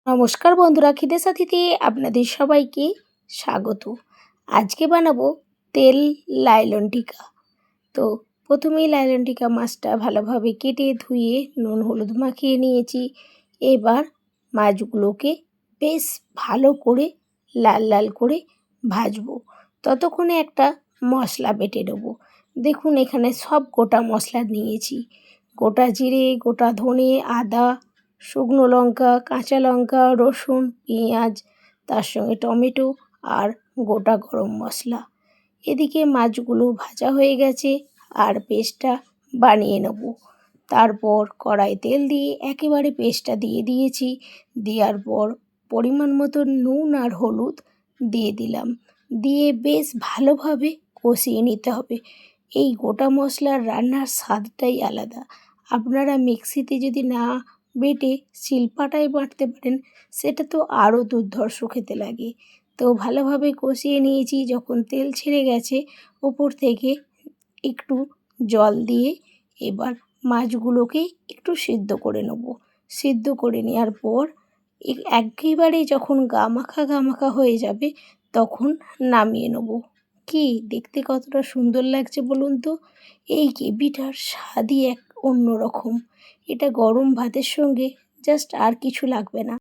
নমস্কার বন্ধুরা, খিদে সাথীতে আপনাদের সবাইকে স্বাগত। আজকে বানাবো তেল লাইলন টিকা। তো প্রথমেই লাইলন টিকা মাছটা ভালোভাবে কেটে ধুয়ে নুন হলুদ মাখিয়ে নিয়েছি। এবার মাছগুলোকে বেশ ভালো করে লাল লাল করে ভাজবো। ততক্ষণে একটা মশলা বেটে নেবো। দেখুন এখানে সব গোটা মশলা নিয়েছি। গোটা জিরে, গোটা ধনে, আদা, শুকনো লঙ্কা, কাঁচা লঙ্কা, রসুন, পেঁয়াজ, তার সঙ্গে টমেটো আর গোটা গরম মশলা। এদিকে মাছগুলো ভাজা হয়ে গেছে আর পেস্টটা বানিয়ে নেব। তারপর কড়াই তেল দিয়ে একেবারে পেস্টটা দিয়ে দিয়েছি। দেওয়ার পর পরিমাণ মতো নুন আর হলুদ দিয়ে দিলাম। দিয়ে বেশ ভালোভাবে কষিয়ে নিতে হবে। এই গোটা মশলার রান্নার স্বাদটাই আলাদা। আপনারা মিক্সিতে যদি না বেটে শিলপাটায় বাটতে পারেন, সেটা তো আরও দুর্ধর্ষ খেতে লাগে। তো ভালোভাবে কষিয়ে নিয়েছি। যখন তেল ছেড়ে গেছে ওপর থেকে একটু জল দিয়ে এবার মাছগুলোকে একটু সিদ্ধ করে নেব। সিদ্ধ করে নেওয়ার পর একেবারে যখন গা মাখা হয়ে যাবে তখন নামিয়ে নেব। কি দেখতে কতটা সুন্দর লাগছে বলুন তো? এই গ্রেভিটার স্বাদই এক অন্যরকম। এটা গরম ভাতের সঙ্গে জাস্ট আর কিছু লাগবে না।